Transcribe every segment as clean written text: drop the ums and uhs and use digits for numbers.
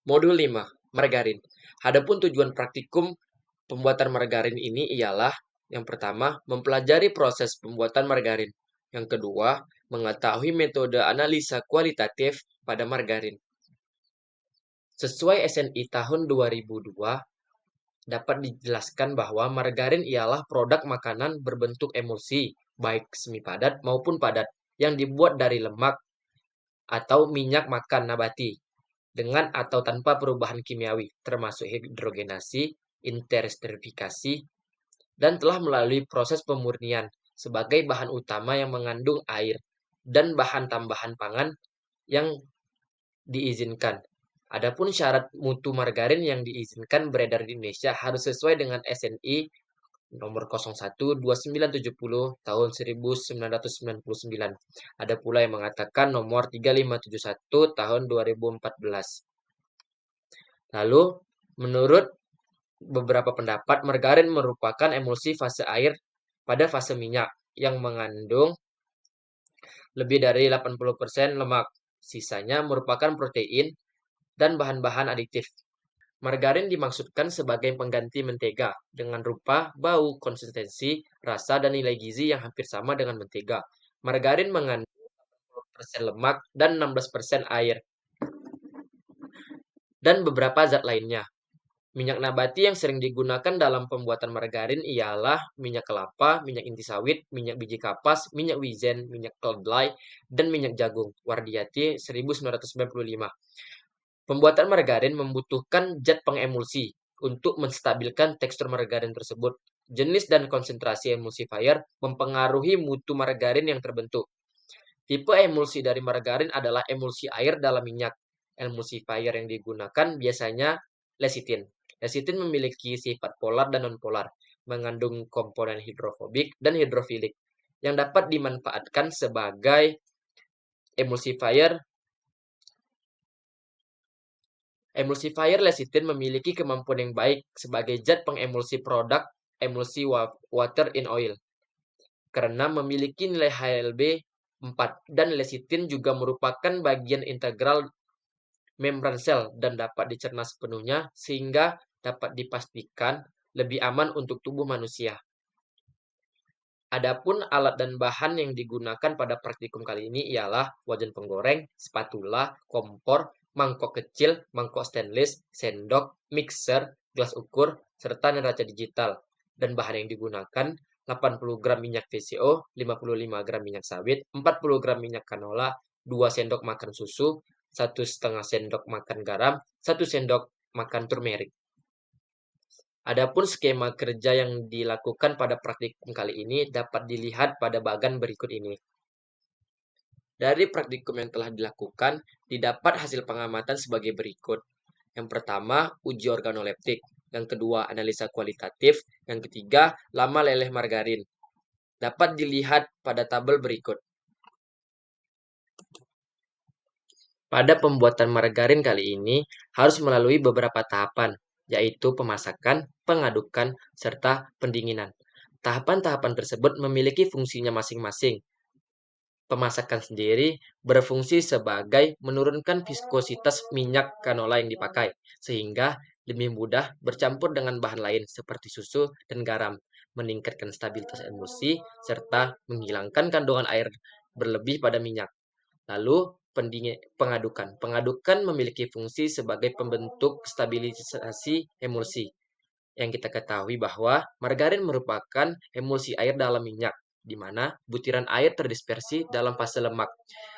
Modul 5, margarin. Adapun tujuan praktikum pembuatan margarin ini ialah yang pertama, mempelajari proses pembuatan margarin. Yang kedua, mengetahui metode analisa kualitatif pada margarin. Sesuai SNI tahun 2002, dapat dijelaskan bahwa margarin ialah produk makanan berbentuk emulsi, baik semi padat maupun padat, yang dibuat dari lemak atau minyak makan nabati dengan atau tanpa perubahan kimiawi, termasuk hidrogenasi, interesterifikasi, dan telah melalui proses pemurnian sebagai bahan utama yang mengandung air dan bahan tambahan pangan yang diizinkan. Adapun syarat mutu margarin yang diizinkan beredar di Indonesia harus sesuai dengan SNI nomor 01-2970 tahun 1999. Ada pula yang mengatakan nomor 3571 tahun 2014. Lalu, menurut beberapa pendapat, margarin merupakan emulsi fase air pada fase minyak yang mengandung lebih dari 80% lemak. Sisanya merupakan protein dan bahan-bahan aditif. Margarin dimaksudkan sebagai pengganti mentega dengan rupa, bau, konsistensi, rasa, dan nilai gizi yang hampir sama dengan mentega. Margarin mengandung 10% lemak dan 16% air dan beberapa zat lainnya. Minyak nabati yang sering digunakan dalam pembuatan margarin ialah minyak kelapa, minyak inti sawit, minyak biji kapas, minyak wizen, minyak kedelai, dan minyak jagung. Wardiati 1995. Pembuatan margarin membutuhkan zat pengemulsi untuk menstabilkan tekstur margarin tersebut. Jenis dan konsentrasi emulsifier mempengaruhi mutu margarin yang terbentuk. Tipe emulsi dari margarin adalah emulsi air dalam minyak. Emulsifier yang digunakan biasanya lecitin. Lecitin memiliki sifat polar dan nonpolar, mengandung komponen hidrofobik dan hidrofilik yang dapat dimanfaatkan sebagai emulsifier. Emulsifier lecitin memiliki kemampuan yang baik sebagai zat pengemulsi produk emulsi water in oil karena memiliki nilai HLB 4 dan lecitin juga merupakan bagian integral membran sel dan dapat dicerna sepenuhnya sehingga dapat dipastikan lebih aman untuk tubuh manusia. Adapun alat dan bahan yang digunakan pada praktikum kali ini ialah wajan penggoreng, spatula, kompor, mangkok kecil, mangkok stainless, sendok, mixer, gelas ukur, serta neraca digital. Dan bahan yang digunakan 80 gram minyak VCO, 55 gram minyak sawit, 40 gram minyak canola, 2 sendok makan susu, 1,5 sendok makan garam, 1 sendok makan turmeric. Adapun skema kerja yang dilakukan pada praktikum kali ini dapat dilihat pada bagan berikut ini. Dari praktikum yang telah dilakukan, didapat hasil pengamatan sebagai berikut. Yang pertama, uji organoleptik. Yang kedua, analisa kualitatif. Yang ketiga, lama leleh margarin. Dapat dilihat pada tabel berikut. Pada pembuatan margarin kali ini harus melalui beberapa tahapan, yaitu pemasakan, pengadukan, serta pendinginan. Tahapan-tahapan tersebut memiliki fungsinya masing-masing. Pemasakan sendiri berfungsi sebagai menurunkan viskositas minyak canola yang dipakai, sehingga lebih mudah bercampur dengan bahan lain seperti susu dan garam, meningkatkan stabilitas emulsi, serta menghilangkan kandungan air berlebih pada minyak. Lalu, pengadukan. Pengadukan memiliki fungsi sebagai pembentuk stabilisasi emulsi. Yang kita ketahui bahwa margarin merupakan emulsi air dalam minyak, di mana butiran air terdispersi dalam fase lemak.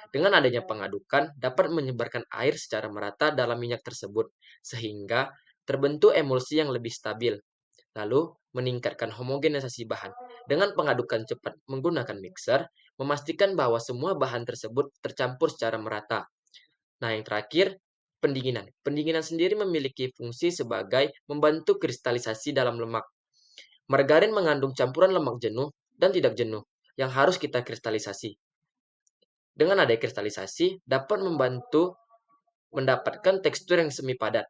Dengan adanya pengadukan, dapat menyebarkan air secara merata dalam minyak tersebut, sehingga terbentuk emulsi yang lebih stabil. Lalu, meningkatkan homogenisasi bahan. Dengan pengadukan cepat menggunakan mixer, memastikan bahwa semua bahan tersebut tercampur secara merata. Nah, yang terakhir, pendinginan. Pendinginan sendiri memiliki fungsi sebagai membantu kristalisasi dalam lemak. Margarin mengandung campuran lemak jenuh dan tidak jenuh yang harus kita kristalisasi. Dengan adanya kristalisasi, dapat membantu mendapatkan tekstur yang semi padat.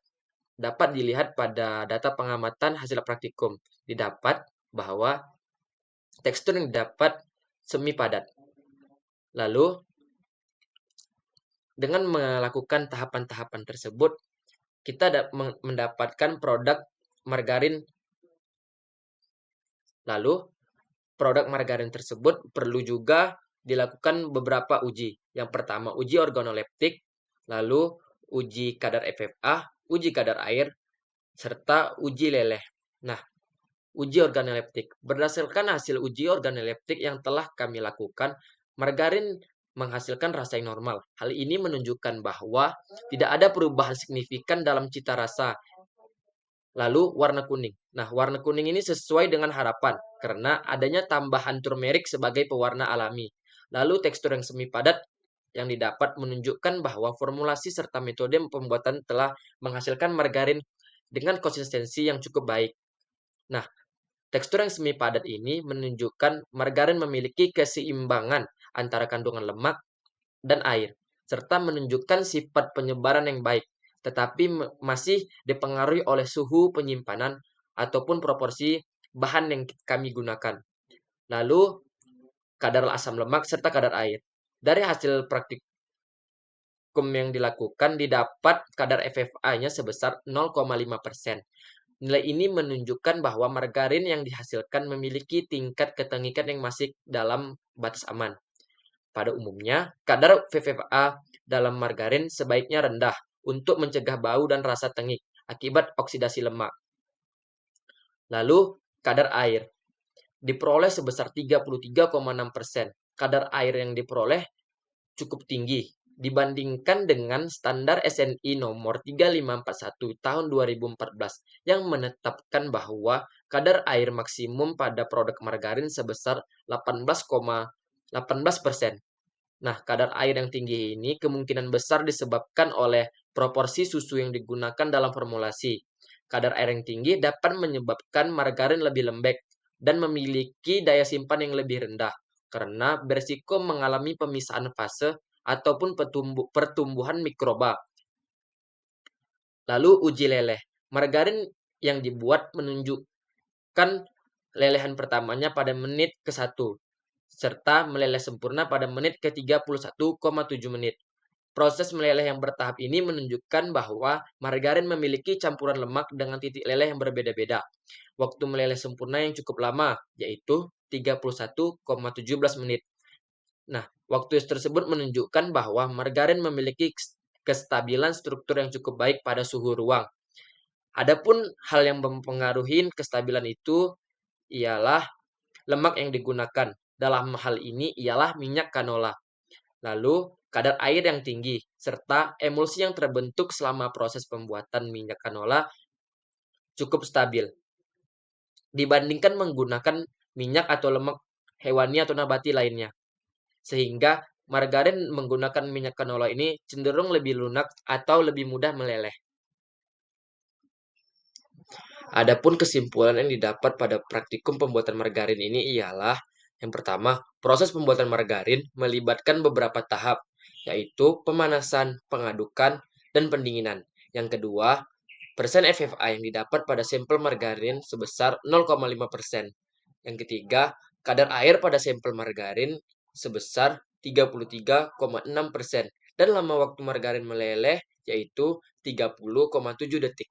Dapat dilihat pada data pengamatan hasil praktikum. Didapat bahwa tekstur yang didapat semi padat. Lalu, dengan melakukan tahapan-tahapan tersebut, kita mendapatkan produk margarin. Lalu, produk margarin tersebut perlu juga dilakukan beberapa uji. Yang pertama, uji organoleptik, lalu uji kadar FFA, uji kadar air, serta uji leleh. Nah, uji organoleptik. Berdasarkan hasil uji organoleptik yang telah kami lakukan, margarin menghasilkan rasa yang normal. Hal ini menunjukkan bahwa tidak ada perubahan signifikan dalam cita rasa. Lalu warna kuning. Nah, warna kuning ini sesuai dengan harapan karena adanya tambahan turmerik sebagai pewarna alami. Lalu tekstur yang semi padat yang didapat menunjukkan bahwa formulasi serta metode pembuatan telah menghasilkan margarin dengan konsistensi yang cukup baik. Nah, tekstur yang semi padat ini menunjukkan margarin memiliki keseimbangan antara kandungan lemak dan air, serta menunjukkan sifat penyebaran yang baik, tetapi masih dipengaruhi oleh suhu penyimpanan ataupun proporsi bahan yang kami gunakan. Lalu, kadar asam lemak serta kadar air. Dari hasil praktikum yang dilakukan, didapat kadar FFA-nya sebesar 0,5%. Nilai ini menunjukkan bahwa margarin yang dihasilkan memiliki tingkat ketengikan yang masih dalam batas aman. Pada umumnya, kadar VVA dalam margarin sebaiknya rendah untuk mencegah bau dan rasa tengik akibat oksidasi lemak. Lalu, kadar air diperoleh sebesar 33,6%. Kadar air yang diperoleh cukup tinggi dibandingkan dengan standar SNI nomor 3541 tahun 2014 yang menetapkan bahwa kadar air maksimum pada produk margarin sebesar 18,18%. Nah, kadar air yang tinggi ini kemungkinan besar disebabkan oleh proporsi susu yang digunakan dalam formulasi. Kadar air yang tinggi dapat menyebabkan margarin lebih lembek dan memiliki daya simpan yang lebih rendah karena berisiko mengalami pemisahan fase ataupun pertumbuhan mikroba. Lalu uji leleh. Margarin yang dibuat menunjukkan lelehan pertamanya pada menit ke-1 serta meleleh sempurna pada menit ke-31,7 menit. Proses meleleh yang bertahap ini menunjukkan bahwa margarin memiliki campuran lemak dengan titik leleh yang berbeda-beda. Waktu meleleh sempurna yang cukup lama, yaitu 31,17 menit. Nah, waktu tersebut menunjukkan bahwa margarin memiliki kestabilan struktur yang cukup baik pada suhu ruang. Adapun hal yang mempengaruhi kestabilan itu ialah lemak yang digunakan. Dalam hal ini ialah minyak canola. Lalu, kadar air yang tinggi, serta emulsi yang terbentuk selama proses pembuatan minyak canola cukup stabil. Dibandingkan menggunakan minyak atau lemak hewani atau nabati lainnya. Sehingga margarin menggunakan minyak canola ini cenderung lebih lunak atau lebih mudah meleleh. Adapun kesimpulan yang didapat pada praktikum pembuatan margarin ini ialah yang pertama, proses pembuatan margarin melibatkan beberapa tahap, yaitu pemanasan, pengadukan, dan pendinginan. Yang kedua, persen FFA yang didapat pada sampel margarin sebesar 0,5%. Yang ketiga, kadar air pada sampel margarin sebesar 33,6% dan lama waktu margarin meleleh yaitu 30,7 detik.